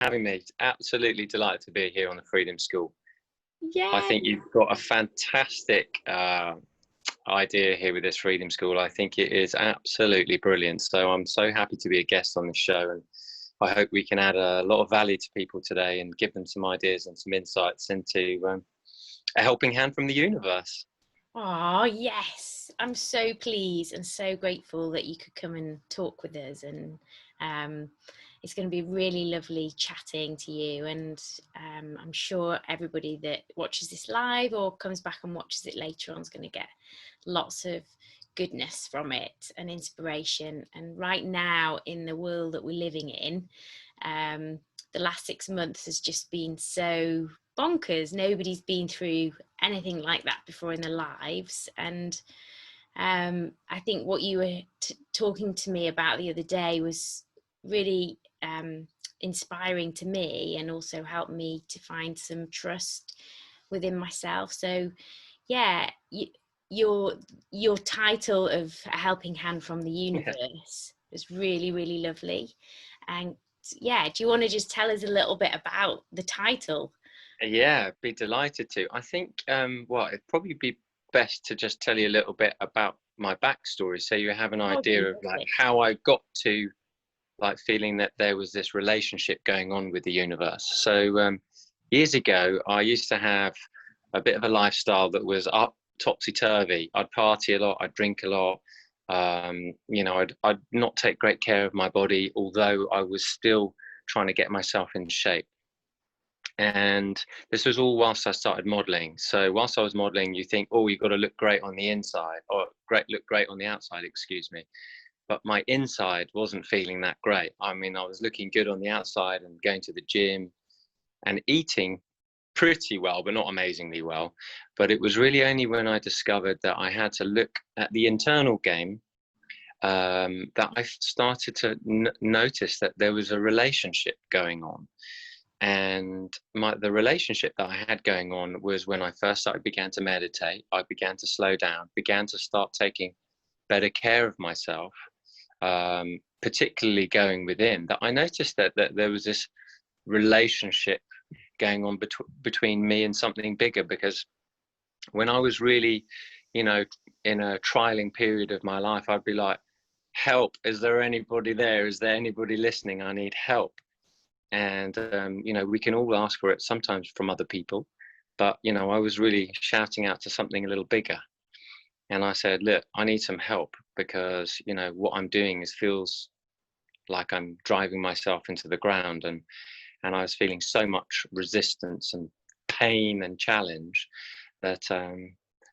having me. Absolutely delighted to be here on the Freedom School. I Yeah. think you've got a fantastic idea here with this Freedom School. I think it is absolutely brilliant. So I'm so happy to be a guest on this show, and I hope we can add a lot of value to people today and give them some ideas and some insights into a helping hand from the universe. Oh, yes. I'm so pleased and so grateful that you could come and talk with us. And it's going to be really lovely chatting to you. And I'm sure everybody that watches this live or comes back and watches it later on is going to get lots of goodness from it and inspiration. And right now, in the world that we're living in, the last 6 months has just been so bonkers. Nobody's been through anything like that before in their lives. And I think what you were talking to me about the other day was really inspiring to me, and also helped me to find some trust within myself. So yeah, your title of A Helping Hand from the Universe was really, really lovely. And yeah, do you want to just tell us a little bit about the title? Yeah, be delighted to. I think, well, it'd probably be best to just tell you a little bit about my backstory, so you have an idea of like how I got to like feeling that there was this relationship going on with the universe. So years ago, I used to have a bit of a lifestyle that was up topsy-turvy. I'd party a lot, I'd drink a lot. I'd not take great care of my body, although I was still trying to get myself in shape. And this was all whilst I started modeling. So whilst I was modeling, you think, oh, you've got to look great on the inside, or look great on the outside, excuse me. But my inside wasn't feeling that great. I mean, I was looking good on the outside and going to the gym and eating pretty well, but not amazingly well. But it was really only when I discovered that I had to look at the internal game that I started to notice that there was a relationship going on. And the relationship that I had going on was when I first began to meditate. I began to slow down, began to start taking better care of myself, particularly going within, that I noticed that there was this relationship going on between me and something bigger. Because when I was really, in a trialing period of my life, I'd be like, help, is there anybody there? Is there anybody listening? I need help. And we can all ask for it sometimes from other people, but I was really shouting out to something a little bigger. And I said, look, I need some help, because what I'm doing feels like I'm driving myself into the ground. And I was feeling so much resistance and pain and challenge that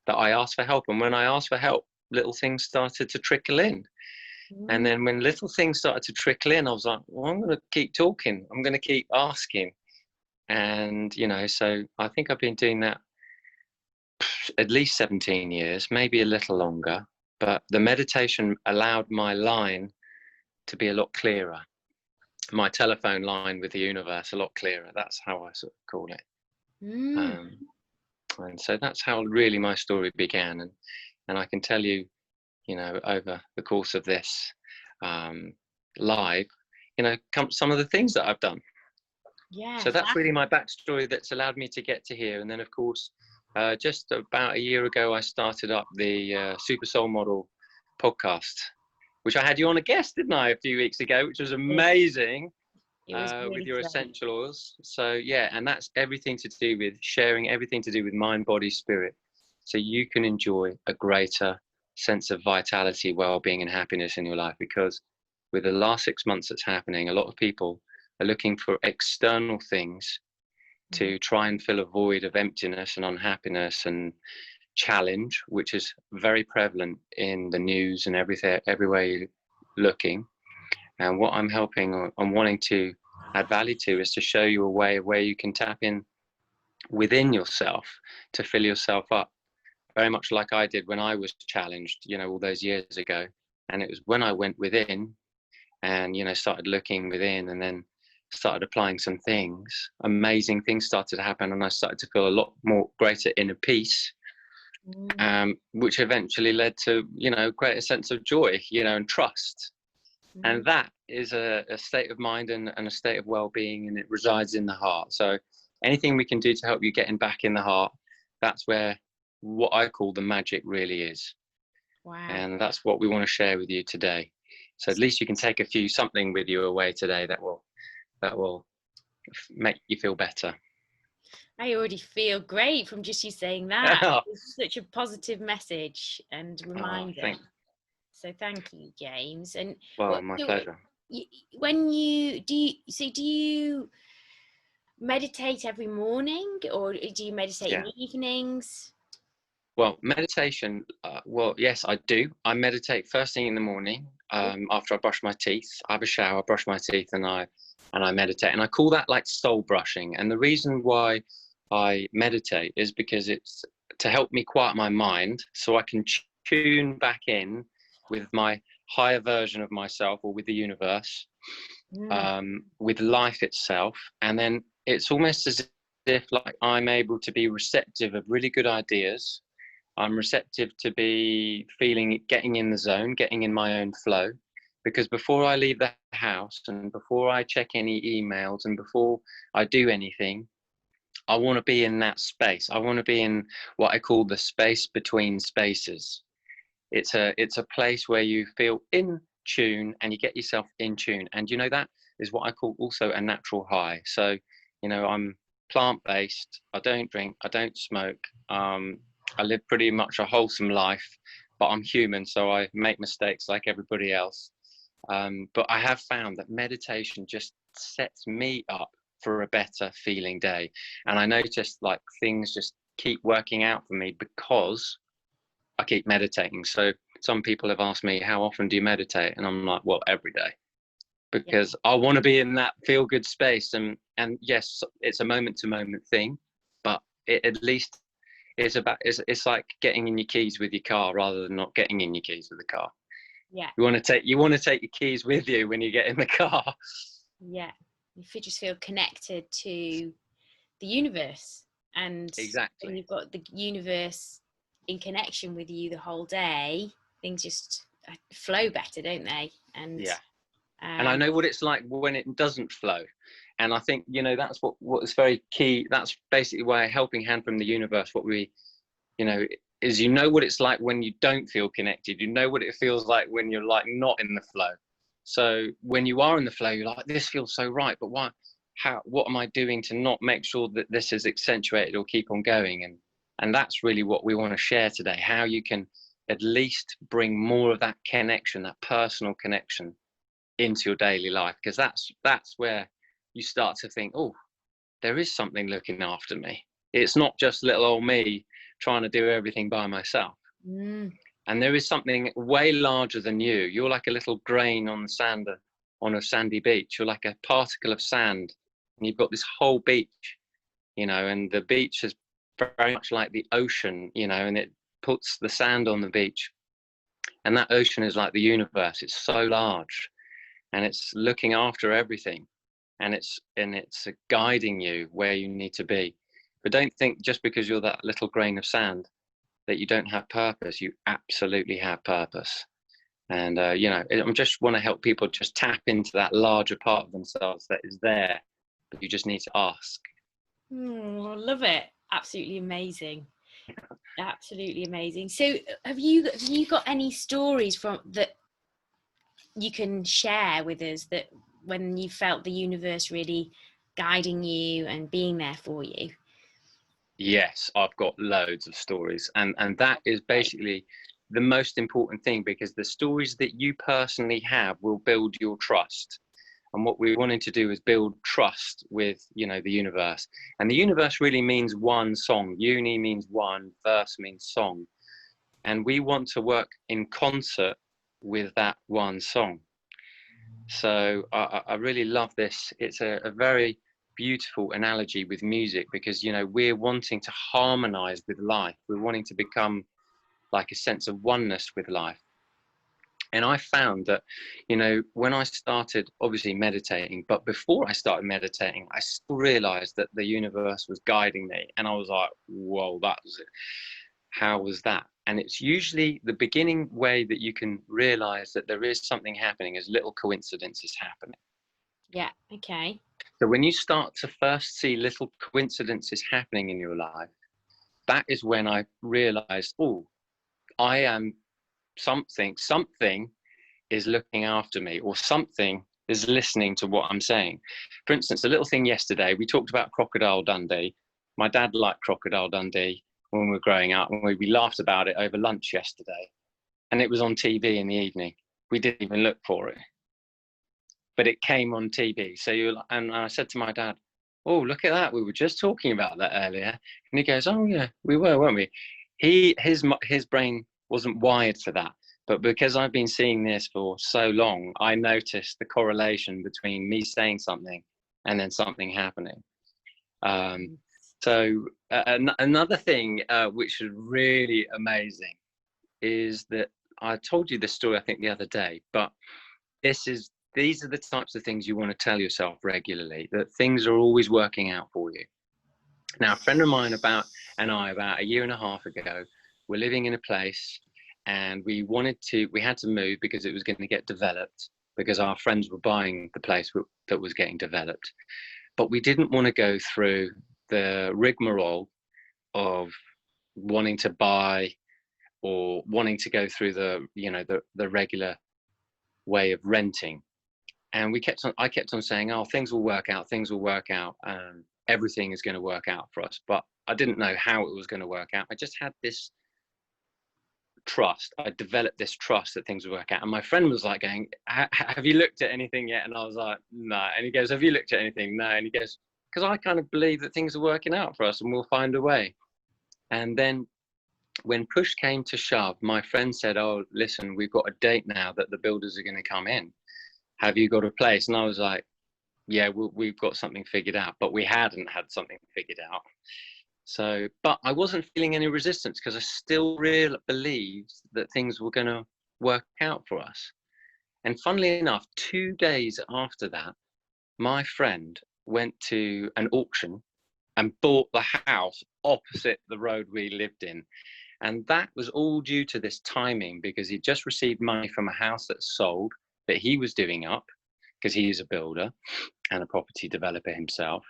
I asked for help. And when I asked for help, little things started to trickle in. And then when little things started to trickle in, I was like, well, I'm going to keep talking. I'm going to keep asking. And, so I think I've been doing that at least 17 years, maybe a little longer. But the meditation allowed my line to be a lot clearer. My telephone line with the universe a lot clearer. That's how I sort of call it. And so that's how really my story began. And I can tell you, over the course of this live, some of the things that I've done. Yeah. So that's really my backstory that's allowed me to get to here. And then, of course, just about a year ago, I started up the Super Soul Model podcast, which I had you on a guest, didn't I, a few weeks ago, which was amazing. Really with your essential oils. So yeah, and that's everything to do with sharing, everything to do with mind, body, spirit, so you can enjoy a greater sense of vitality, well-being and happiness in your life. Because with the last 6 months that's happening, a lot of people are looking for external things to try and fill a void of emptiness and unhappiness and challenge, which is very prevalent in the news and everywhere you're looking. And what I'm wanting to add value to is to show you a way where you can tap in within yourself to fill yourself up, very much like I did when I was challenged, all those years ago. And it was when I went within and, started looking within and then started applying some things, amazing things started to happen. And I started to feel a lot more greater inner peace, which eventually led to, greater sense of joy, and trust. And that is a state of mind and a state of well-being, and it resides in the heart. So anything we can do to help you getting back in the heart, that's where what I call the magic really is. Wow. And that's what we want to share with you today. So at least you can take something with you away today that will make you feel better. I already feel great from just you saying that. It's such a positive message and reminder. So thank you, James. And well, my pleasure. When do you meditate every morning, or do you meditate in the evenings? Well, meditation, well, yes, I do. I meditate first thing in the morning, after I brush my teeth. I have a shower, brush my teeth, and I meditate. And I call that like soul brushing. And the reason why I meditate is because it's to help me quiet my mind so I can tune back in with my higher version of myself, or with the universe, with life itself. And then it's almost as if like I'm able to be receptive of really good ideas. I'm receptive to be getting in the zone, getting in my own flow. Because before I leave the house, and before I check any emails, and before I do anything, I want to be in that space. I want to be in what I call the space between spaces. It's a place where you feel in tune and you get yourself in tune. And that is what I call also a natural high. So, I'm plant-based. I don't drink. I don't smoke. I live pretty much a wholesome life, but I'm human, so I make mistakes like everybody else. But I have found that meditation just sets me up for a better feeling day. And I noticed like things just keep working out for me because I keep meditating. So some people have asked me, how often do you meditate? And I'm like, well, every day, because I want to be in that feel good space. And yes, it's a moment to moment thing, but at least it's like getting in your keys with your car rather than not getting in your keys with the car. You want to take your keys with you when you get in the car. If you just feel connected to the universe, and exactly, when you've got the universe in connection with you the whole day, things just flow better, don't they? And and I know what it's like when it doesn't flow. And I think, that's what is very key. That's basically why a helping hand from the universe, what we, is what it's like when you don't feel connected. You know what it feels like when you're like not in the flow. So when you are in the flow, you're like, this feels so right, but why? What am I doing to not make sure that this is accentuated or keep on going? And that's really what we want to share today, how you can at least bring more of that connection, that personal connection into your daily life, because that's where you start to think, oh, there is something looking after me. It's not just little old me trying to do everything by myself. And there is something way larger than you. You're like a little grain on the sand, on a sandy beach. You're like a particle of sand, and you've got this whole beach, and the beach is very much like the ocean, and it puts the sand on the beach. And that ocean is like the universe. It's so large, and it's looking after everything. And it's guiding you where you need to be. But don't think just because you're that little grain of sand that you don't have purpose. You absolutely have purpose. And I just want to help people just tap into that larger part of themselves that is there, but you just need to ask. I love it. Absolutely amazing. Absolutely amazing. So have you got any stories from that you can share with us, that when you felt the universe really guiding you and being there for you? Yes, I've got loads of stories, and that is basically the most important thing, because the stories that you personally have will build your trust. And what we're wanting to do is build trust with, the universe. And the universe really means one song. Uni means one, verse means song. And we want to work in concert with that one song. So I really love this. It's a very beautiful analogy with music, because we're wanting to harmonize with life. We're wanting to become like a sense of oneness with life. And I found that when I started obviously meditating, but before I started meditating, I still realized that the universe was guiding me, and I was like, whoa, that was it. how was that? And it's usually the beginning way that you can realize that there is something happening is little coincidences happening. Yeah. Okay. So when you start to first see little coincidences happening in your life, that is when I realized, oh, I am something is looking after me, or something is listening to what I'm saying. For instance, a little thing yesterday, we talked about Crocodile Dundee. My dad liked Crocodile Dundee when we were growing up, and we laughed about it over lunch yesterday. And it was on TV in the evening. We didn't even look for it, but it came on TV. And I said to my dad, "Oh, look at that! We were just talking about that earlier." And he goes, "Oh yeah, we were, weren't we?" His brain wasn't wired for that, but because I've been seeing this for so long, I noticed the correlation between me saying something and then something happening. Another thing which is really amazing is that I told you this story, I think, the other day, but these are the types of things you want to tell yourself regularly, that things are always working out for you. Now, a friend of mine about a year and a half ago, we're living in a place, and we had to move because it was going to get developed, because our friends were buying the place that was getting developed. But we didn't want to go through the rigmarole of wanting to buy or wanting to go through the regular way of renting. And I kept on saying, oh, things will work out, everything is going to work out for us. But I didn't know how it was going to work out. I just had this trust. I developed this trust that things would work out. And my friend was like going, have you looked at anything yet? And I was like, no. And he goes, have you looked at anything? No. And he goes, because I kind of believe that things are working out for us and we'll find a way. And then when push came to shove, my friend said, oh, listen, we've got a date now that the builders are going to come in. Have you got a place? And I was like, yeah, we've got something figured out. But we hadn't had something figured out. So, but I wasn't feeling any resistance because I still really believed that things were going to work out for us. And funnily enough, 2 days after that, my friend went to an auction and bought the house opposite the road we lived in. And that was all due to this timing, because he just received money from a house that sold that he was doing up, because he's a builder and a property developer himself.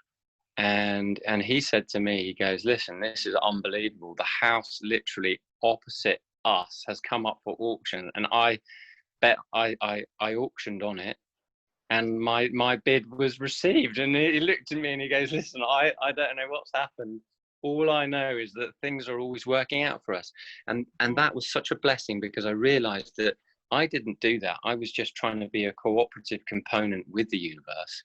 And he said to me, he goes, listen, this is unbelievable. The house literally opposite us has come up for auction. And I bet I auctioned on it, and my bid was received. And he looked at me and he goes, listen, I don't know what's happened. All I know is that things are always working out for us. And that was such a blessing, because I realized that I didn't do that. I was just trying to be a cooperative component with the universe.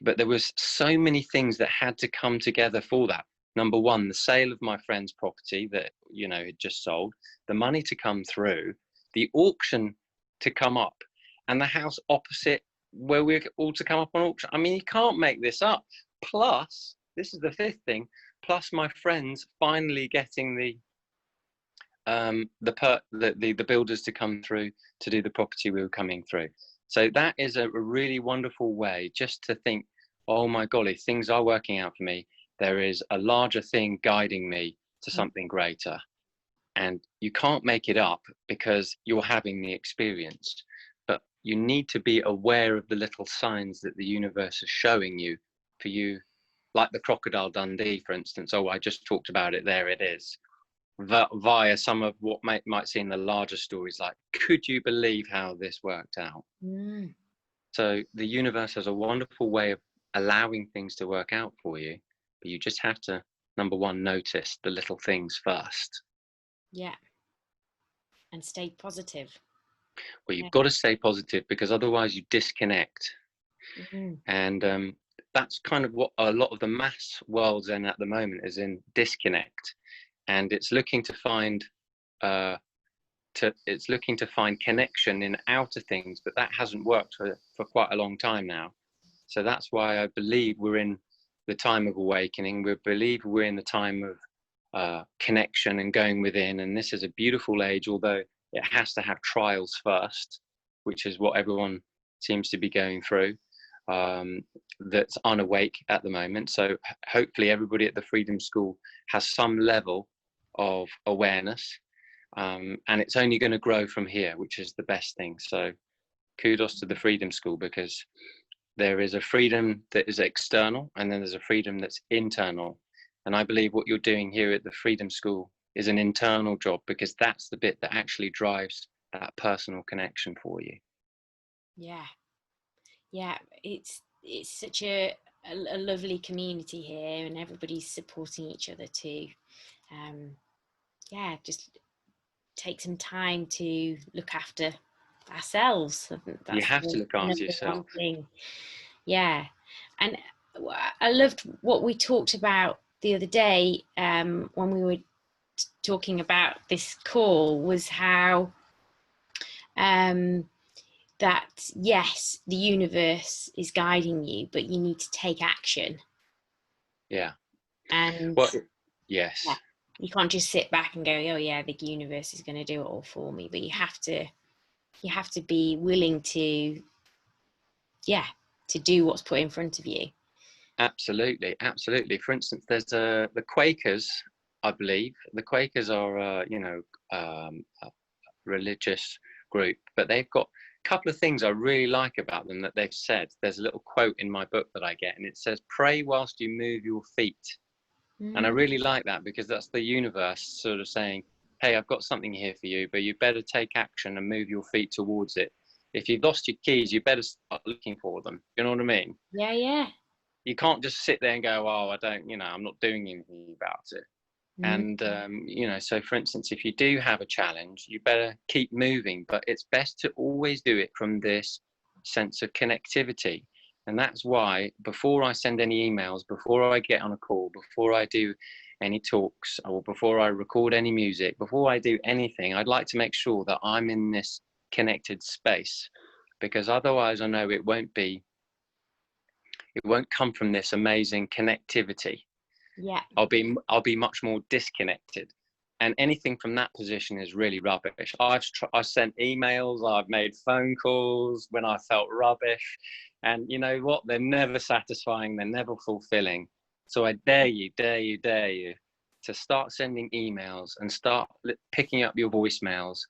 But there was so many things that had to come together for that. Number one, the sale of my friend's property that, had just sold, the money to come through, the auction to come up, and the house opposite where we're all to come up on auction. I mean, you can't make this up. Plus, this is the fifth thing, plus my friends finally getting the builders to come through to do the property we were coming through. So that is a really wonderful way just to think, oh my golly, things are working out for me. There is a larger thing guiding me to something greater. And you can't make it up because you're having the experience. But you need to be aware of the little signs that the universe is showing you for you, like the Crocodile Dundee, for instance. Oh, I just talked about it. There it is. Via some of what might see in the larger stories, like, could you believe how this worked out? So the universe has a wonderful way of allowing things to work out for you, but you just have to, number one, notice the little things first. Yeah. And stay positive. Well, you've got to stay positive, because otherwise you disconnect. And that's kind of what a lot of the mass world's in at the moment, is in disconnect. And it's looking to find connection in outer things, but that hasn't worked for quite a long time now. So that's why I believe we're in the time of awakening. We believe we're in the time of connection and going within. And this is a beautiful age, although it has to have trials first, which is what everyone seems to be going through, that's unawake at the moment. So hopefully everybody at the Freedom School has some level of awareness, and it's only going to grow from here, which is the best thing. So kudos to the Freedom School, because there is a freedom that is external, and then there's a freedom that's internal. And I believe what you're doing here at the Freedom School is an internal job, because that's the bit that actually drives that personal connection for you. Yeah, it's such a lovely community here, and everybody's supporting each other too. Just take some time to look after ourselves. That's You have to look the after number yourself. one thing. Yeah, and I loved what we talked about the other day when we were talking about this call, was how that yes, the universe is guiding you, but you need to take action. Yeah. And well, yes, yeah, you can't just sit back and go, oh yeah, the universe is going to do it all for me. But you have to be willing to do what's put in front of you. absolutely. For instance, there's the Quakers. I believe the Quakers are a religious group, but they've got a couple of things I really like about them that they've said. There's a little quote in my book that I get, and it says, "Pray whilst you move your feet." And I really like that, because that's the universe sort of saying, hey, I've got something here for you, but you better take action and move your feet towards it. If you've lost your keys, you better start looking for them. You know what I mean? Yeah. You can't just sit there and go, oh, I'm not doing anything about it. And, so for instance, if you do have a challenge, you better keep moving, but it's best to always do it from this sense of connectivity. And that's why before I send any emails, before I get on a call, before I do any talks, or before I record any music, before I do anything, I'd like to make sure that I'm in this connected space, because otherwise I know it won't come from this amazing connectivity. Yeah. I'll be much more disconnected, and anything from that position is really rubbish. I've sent emails, I've made phone calls when I felt rubbish, and you know what? They're never satisfying. They're never fulfilling. So I dare you to start sending emails and start picking up your voicemails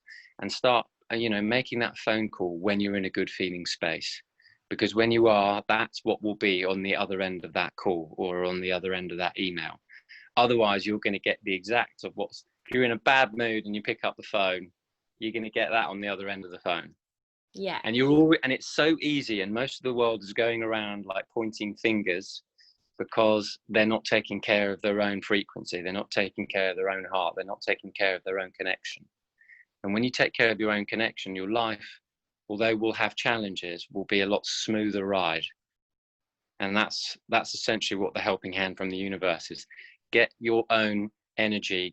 and start, making that phone call when you're in a good feeling space. Because when you are, that's what will be on the other end of that call or on the other end of that email. Otherwise, you're going to get the exact of if you're in a bad mood and you pick up the phone, you're going to get that on the other end of the phone. Yeah. And and it's so easy. And most of the world is going around like pointing fingers, because they're not taking care of their own frequency. They're not taking care of their own heart. They're not taking care of their own connection. And when you take care of your own connection, your life, although we'll have challenges, will be a lot smoother ride. And that's essentially what the helping hand from the universe is. Get your own energy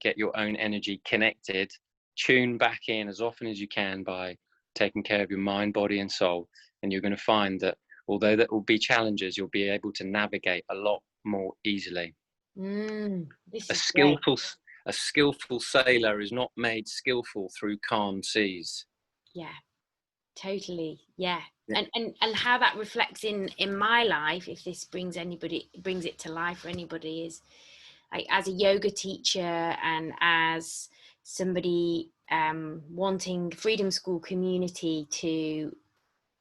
connected, tune back in as often as you can by taking care of your mind, body and soul. And you're going to find that although there will be challenges, you'll be able to navigate a lot more easily. A skillful sailor is not made skillful through calm seas. Yeah, totally. Yeah. And how that reflects in my life, if this brings it to life for anybody, is like, as a yoga teacher and as somebody wanting Freedom School community to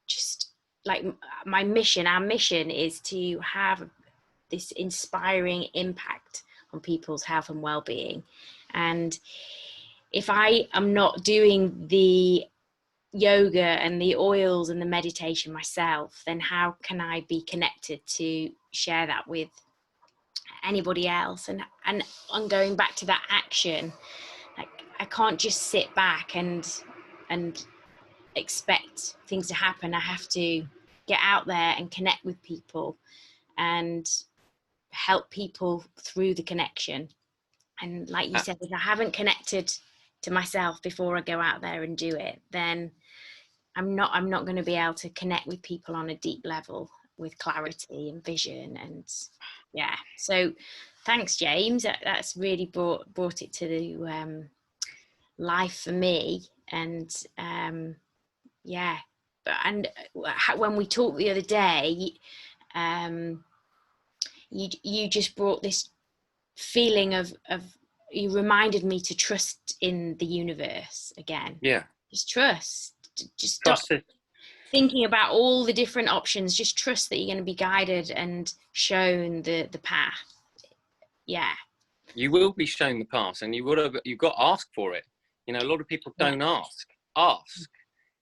just like our mission is to have this inspiring impact on people's health and well-being. And if I am not doing the yoga and the oils and the meditation myself, then how can I be connected to share that with anybody else? And on going back to that action, like, I can't just sit back and expect things to happen. I have to get out there and connect with people and help people through the connection. And like you said, if I haven't connected to myself before I go out there and do it, then I'm not going to be able to connect with people on a deep level with clarity and vision. And yeah, so thanks, James. That's really brought it to the life for me. And yeah, and when we talked the other day, you just brought this feeling of you reminded me to trust in the universe again. Yeah. Just trust. Just stop thinking about all the different options. Just trust that you're going to be guided and shown the path. Yeah. You will be shown the path, and you've got to ask for it. You know, a lot of people don't ask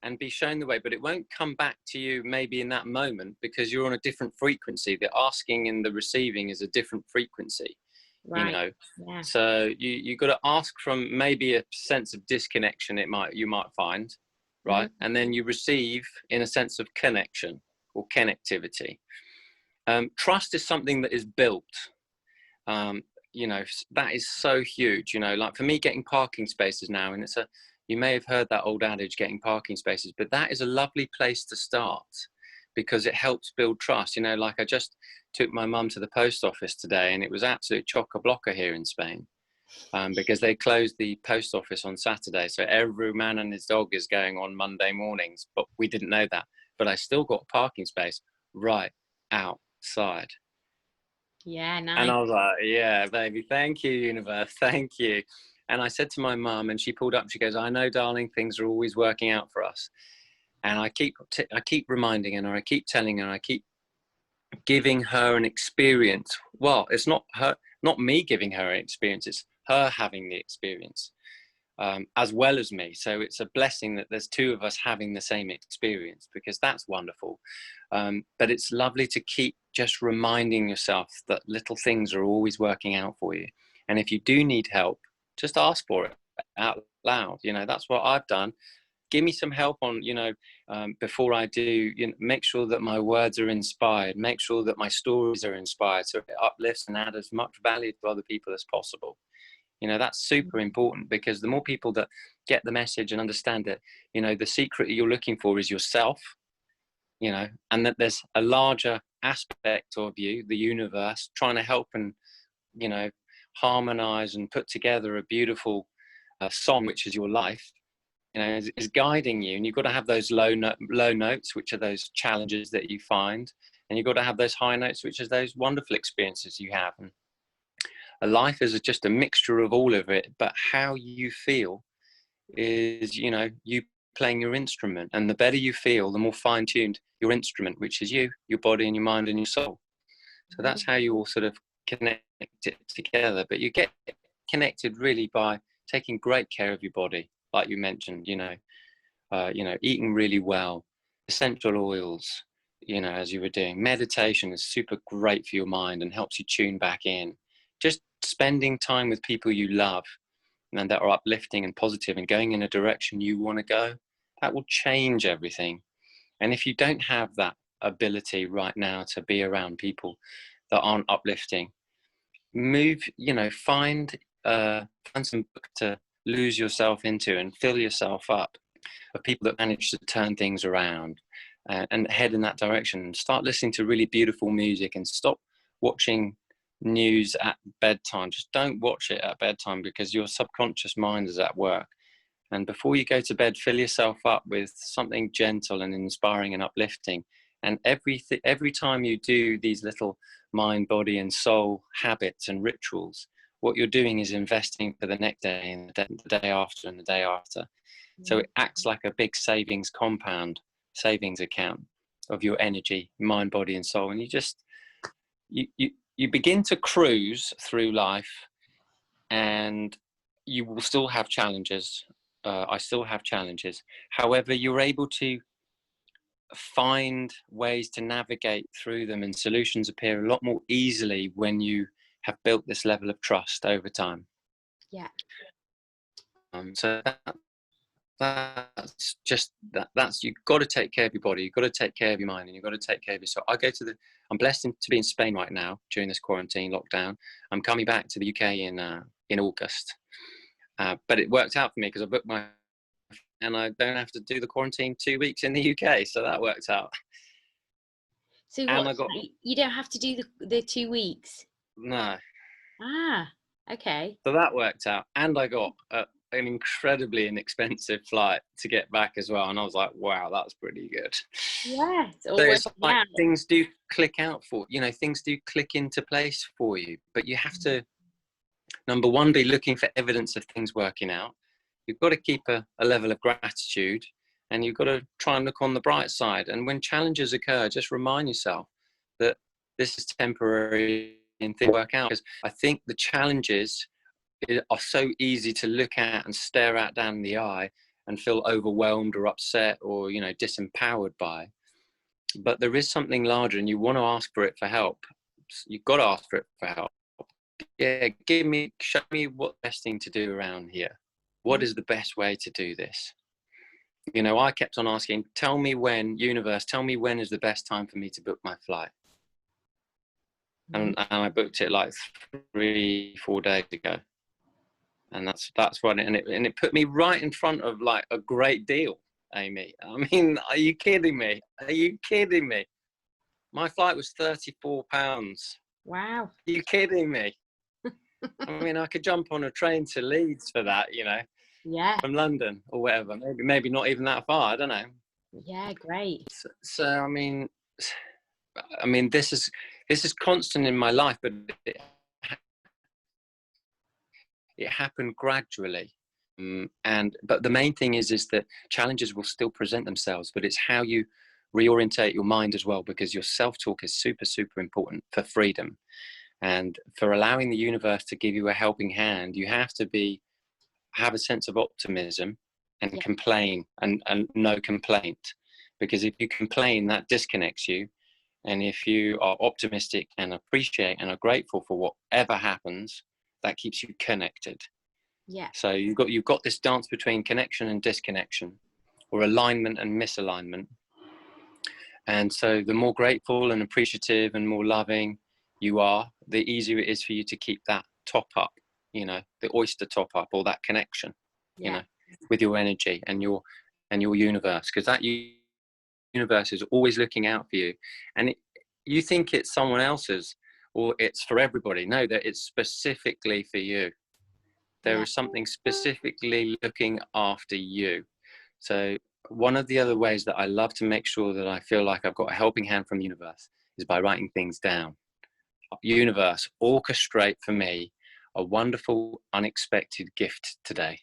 and be shown the way, but it won't come back to you maybe in that moment, because you're on a different frequency. The asking and the receiving is a different frequency, you know. Yeah. So you got to ask from maybe a sense of disconnection, you might find, right? And then you receive in a sense of connection or connectivity. Trust is something that is built. You know, that is so huge. You know, like for me, getting parking spaces now, and you may have heard that old adage, getting parking spaces, but that is a lovely place to start, because it helps build trust. You know, like I just took my mum to the post office today, and it was absolute chock-a-blocker here in Spain, because they closed the post office on Saturday. So every man and his dog is going on Monday mornings, but we didn't know that. But I still got a parking space right outside. Yeah, nice. And I was like, yeah, baby, thank you, universe, thank you. And I said to my mum, and she pulled up, she goes, I know, darling, things are always working out for us. And I keep reminding her, I keep telling her, I keep giving her an experience. Well, it's not me giving her an experience, it's her having the experience, as well as me. So it's a blessing that there's two of us having the same experience, because that's wonderful. But it's lovely to keep just reminding yourself that little things are always working out for you. And if you do need help, just ask for it out loud. You know, that's what I've done. Give me some help on, you know, before I do, you know, make sure that my words are inspired, make sure that my stories are inspired, so it uplifts and adds as much value to other people as possible. You know, that's super important, because the more people that get the message and understand it, you know, the secret you're looking for is yourself, you know, and that there's a larger aspect of you, the universe, trying to help and, you know, harmonize and put together a beautiful song, which is your life, you know, is guiding you. And you've got to have those low notes, which are those challenges that you find. And you've got to have those high notes, which is those wonderful experiences you have. And a life is just a mixture of all of it. But how you feel is, you know, you playing your instrument. And the better you feel, the more fine-tuned your instrument, which is you, your body and your mind and your soul. So that's how you all sort of connect it together. But you get connected really by taking great care of your body, like you mentioned, you know, eating really well, essential oils, you know, as you were doing. Meditation is super great for your mind and helps you tune back in. Just spending time with people you love and that are uplifting and positive and going in a direction you want to go, that will change everything. And if you don't have that ability right now to be around people that aren't uplifting, move, you know, find some book to lose yourself into and fill yourself up of people that manage to turn things around, and head in that direction. Start listening to really beautiful music and stop watching news at bedtime. Just don't watch it at bedtime, because your subconscious mind is at work. And before you go to bed, fill yourself up with something gentle and inspiring and uplifting. And every time you do these little mind, body and soul habits and rituals, what you're doing is investing for the next day and the day after and the day after. So it acts like a big savings account of your energy, mind, body and soul. And you just, you begin to cruise through life, and you will still have challenges. I still have challenges. However, you're able to find ways to navigate through them, and solutions appear a lot more easily when you have built this level of trust over time. Yeah. So that's just that's you've got to take care of your body, you've got to take care of your mind, and you've got to take care of yourself. I'm blessed to be in Spain right now during this quarantine lockdown. I'm coming back to the UK in August, but it worked out for me because I booked and I don't have to do the quarantine 2 weeks in the UK, so that worked out. So you don't have to do the 2 weeks? No. Okay. So that worked out, and I got an incredibly inexpensive flight to get back as well, and I was like, wow, that's pretty good. Yeah. So it's like things do click out for you, know, things do click into place for you, but you have to Number one, be looking for evidence of things working out. You've got to keep a level of gratitude, and you've got to try and look on the bright side. And when challenges occur, just remind yourself that this is temporary and things work out. Because I think the challenges are so easy to look at and stare at down in the eye and feel overwhelmed or upset or, you know, disempowered by. But there is something larger, and you want to ask for it for help. You've got to ask for it for help. Yeah, show me what the best thing to do around here. What is the best way to do this? You know, I kept on asking, tell me when is the best time for me to book my flight? And I booked it like 3-4 days ago. And that's what it put me right in front of like a great deal, Amy. I mean, are you kidding me? Are you kidding me? My flight was £34. Wow. Are you kidding me? I mean, I could jump on a train to Leeds for that, you know. Yeah. From London or whatever. Maybe not even that far. I don't know. Yeah, great. So I mean, this is constant in my life, but it happened gradually. But the main thing is that challenges will still present themselves, but it's how you reorientate your mind as well, because your self-talk is super, super important for freedom. And for allowing the universe to give you a helping hand, you have to have a sense of optimism and complain and no complaint. Because if you complain, that disconnects you. And if you are optimistic and appreciate and are grateful for whatever happens, that keeps you connected. Yeah. So you've got this dance between connection and disconnection, or alignment and misalignment. And so the more grateful and appreciative and more loving you are, the easier it is for you to keep that top up, you know, the oyster top up, or that connection, you know, with your energy and your universe, because that universe is always looking out for you. And you think it's someone else's or it's for everybody. No, that it's specifically for you. There is something specifically looking after you. So one of the other ways that I love to make sure that I feel like I've got a helping hand from the universe is by writing things down. Universe, orchestrate for me a wonderful, unexpected gift today.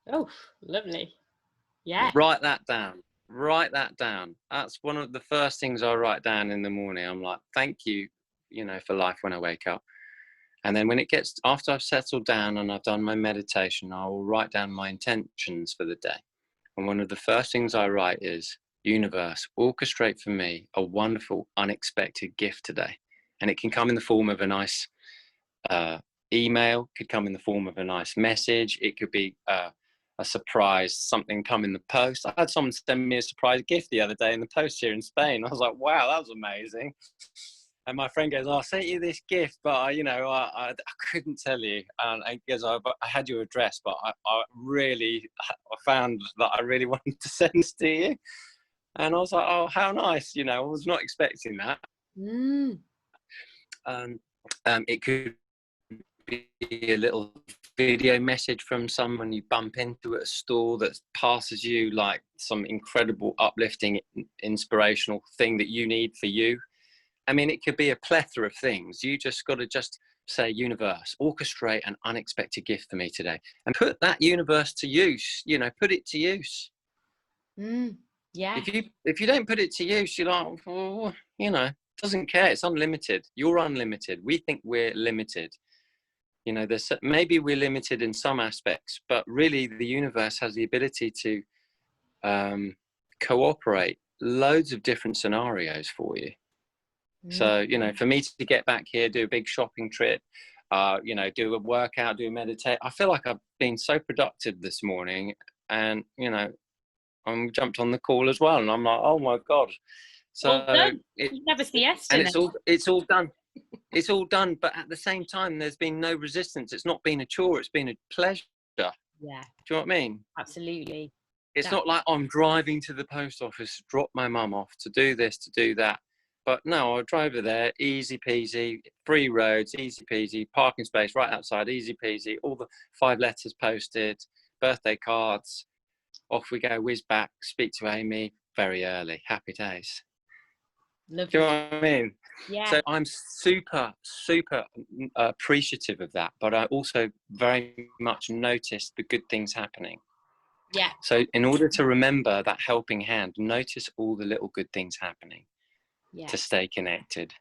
Oh, lovely. Yeah. Write that down. Write that down. That's one of the first things I write down in the morning. I'm like, thank you, you know, for life when I wake up. And then when it gets, after I've settled down and I've done my meditation, I will write down my intentions for the day. And one of the first things I write is, universe, orchestrate for me a wonderful, unexpected gift today. And it can come in the form of a nice email, could come in the form of a nice message. It could be a surprise, something come in the post. I had someone send me a surprise gift the other day in the post here in Spain. I was like, wow, that was amazing. And my friend goes, I sent you this gift, but I couldn't tell you. And he goes, I had your address, but I found that I really wanted to send this to you. And I was like, oh, how nice. You know, I was not expecting that. It could be a little video message from someone you bump into at a store that passes you, like some incredible, uplifting, inspirational thing that you need for you. I mean, it could be a plethora of things. You just got to say, universe, orchestrate an unexpected gift for me today, and put that universe to use. You know, put it to use. Yeah. If you don't put it to use, you're like, oh, you know, doesn't care. It's unlimited. You're unlimited. We think we're limited. You know, maybe we're limited in some aspects, but really the universe has the ability to cooperate loads of different scenarios for you. So, you know, for me to get back here, do a big shopping trip, you know, do a workout, do a meditate, I feel like I've been so productive this morning, and, you know, I'm jumped on the call as well, and I'm like, oh my God. So you never siesta, and it's all done. It's all done, but at the same time, there's been no resistance. It's not been a chore. It's been a pleasure. Yeah. Do you know what I mean? Absolutely. It's not like I'm driving to the post office, drop my mum off to do this, to do that. But no, I drive over there, easy peasy, free roads, easy peasy, parking space right outside, easy peasy, all the 5 letters posted, birthday cards, off we go, whiz back, speak to Amy very early. Happy days. Lovely. Do you know what I mean? Yeah. So I'm super, super appreciative of that, but I also very much notice the good things happening. Yeah. So in order to remember that helping hand, notice all the little good things happening to Yes. stay connected.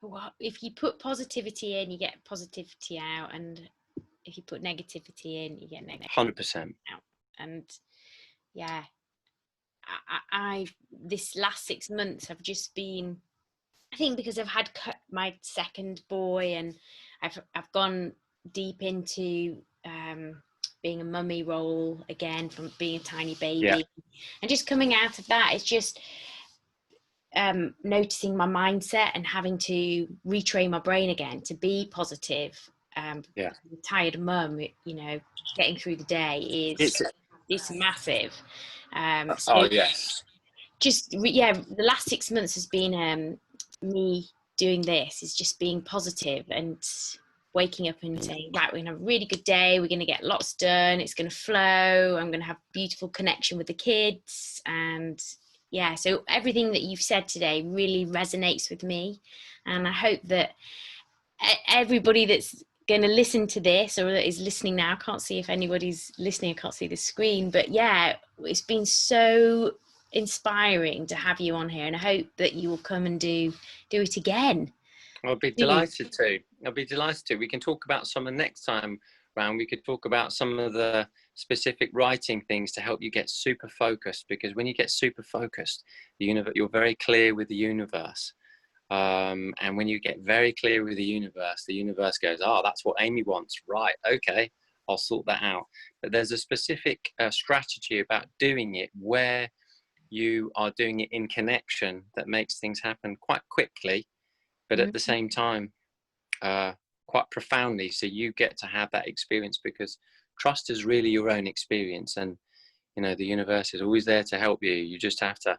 Well, if you put positivity in, you get positivity out, and if you put negativity in, you get negativity 100%. out. And yeah, I this last 6 months have just been, I think because I've had my second boy, and I've gone deep into being a mummy role again from being a tiny baby, Yeah. and just coming out of that, it's just noticing my mindset and having to retrain my brain again to be positive. Yeah. A tired mum, you know, getting through the day it's massive. So Yes. just yeah, the last 6 months has been me doing this, is just being positive and waking up and saying, right, we're gonna have a really good day, we're gonna get lots done, it's gonna flow, I'm gonna have beautiful connection with the kids. And yeah, so everything that you've said today really resonates with me, and I hope that everybody that's going to listen to this or that is listening now, I can't see if anybody's listening, I can't see the screen, but yeah, it's been so inspiring to have you on here, and I hope that you will come and do it again. I'll be delighted to. I'll be delighted to. We can talk about some of the next time round. We could talk about some of the specific writing things to help you get super focused, because when you get super focused, you're very clear with the universe. And when you get very clear with the universe goes, oh, that's what Amy wants. Right. Okay. I'll sort that out. But there's a specific strategy about doing it where you are doing it in connection that makes things happen quite quickly, but at the same time, quite profoundly. So you get to have that experience, because trust is really your own experience. And, you know, the universe is always there to help you. You just have to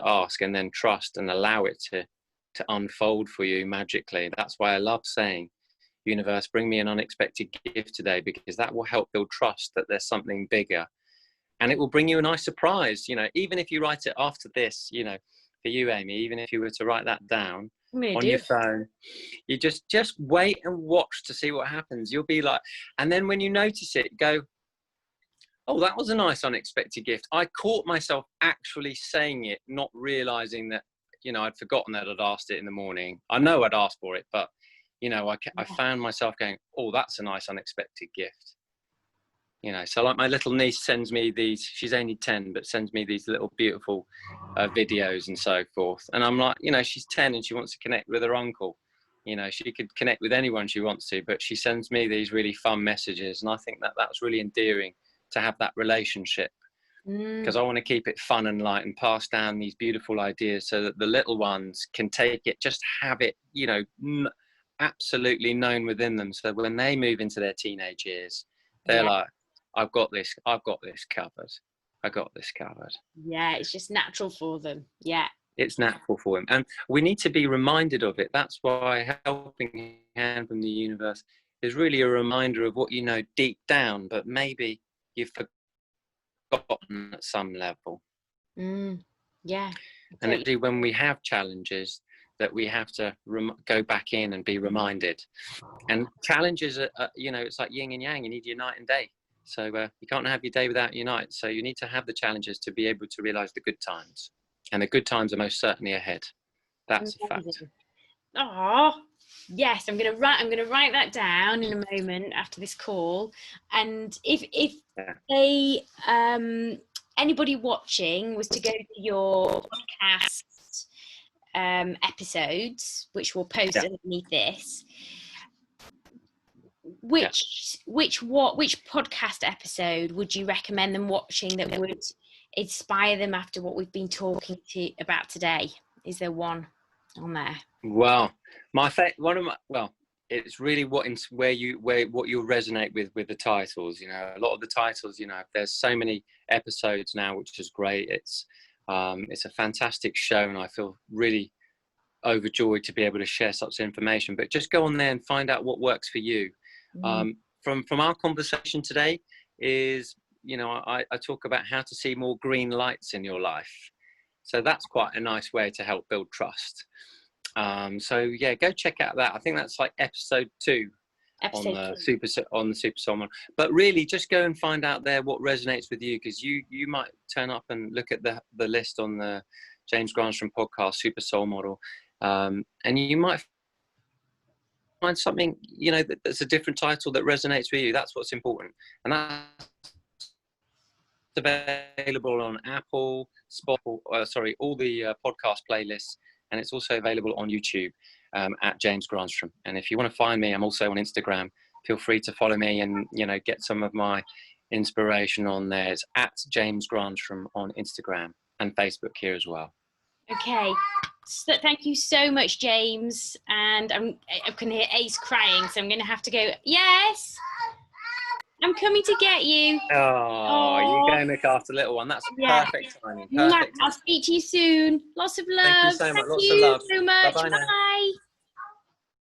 ask, and then trust and allow it to unfold for you magically. That's why I love saying, universe, bring me an unexpected gift today, because that will help build trust that there's something bigger, and it will bring you a nice surprise. You know, even if you write it after this, you know, for you, Amy, even if you were to write that down on your phone, you just wait and watch to see what happens. You'll be like, and then when you notice it, go, oh, that was a nice unexpected gift. I caught myself actually saying it, not realizing that, you know, I'd forgotten that I'd asked it in the morning. I know I'd asked for it, but, you know, I found myself going, oh, that's a nice unexpected gift. You know, so like my little niece sends me these, she's only 10, but sends me these little beautiful videos and so forth. And I'm like, you know, she's 10 and she wants to connect with her uncle. You know, she could connect with anyone she wants to, but she sends me these really fun messages. And I think that that's really endearing to have that relationship, because I want to keep it fun and light and pass down these beautiful ideas so that the little ones can take it, just have it, you know, absolutely known within them. So when they move into their teenage years, they're like, I've got this covered. I got this covered. Yeah, it's just natural for them. Yeah. It's natural for them. And we need to be reminded of it. That's why helping hand from the universe is really a reminder of what you know deep down, but maybe you've forgotten at some level. Yeah. And it's when we have challenges that we have to go back in and be reminded. And challenges are, you know, it's like yin and yang. You need your night and day. So you can't have your day without your night. So you need to have the challenges to be able to realize the good times. And the good times are most certainly ahead. That's a fact. Oh, yes, I'm gonna write that down in a moment after this call. And if anybody watching was to go to your podcast episodes, which we'll post underneath this, which podcast episode would you recommend them watching that would inspire them after what we've been talking about today? Is there one on there? Well, it's really what you'll resonate with the titles. You know, a lot of the titles, you know, there's so many episodes now, which is great. It's a fantastic show, and I feel really overjoyed to be able to share such information. But just go on there and find out what works for you. From our conversation today is, you know, I talk about how to see more green lights in your life. So that's quite a nice way to help build trust. So yeah, go check out that. I think that's like episode 2 on the super soul model. But really, just go and find out there what resonates with you, because you might turn up and look at the list on the James Granstorm podcast, Super Soul Model, and you might find something, you know, that's a different title that resonates with you. That's what's important, and that's available on Apple, Spotify, all the podcast playlists, and it's also available on YouTube at James Granstorm. And if you want to find me, I'm also on Instagram. Feel free to follow me and, you know, get some of my inspiration on there. It's at James Granstorm on Instagram and Facebook here as well. Okay, so thank you so much, James. And I can hear Ace crying, so I'm going to have to go. Yes, I'm coming to get you. Oh, you go look after the little one. That's perfect timing. Perfect. I'll speak to you soon. Lots of love. Thank you so much. Lots of love. Thank you so much. Bye-bye now. Bye.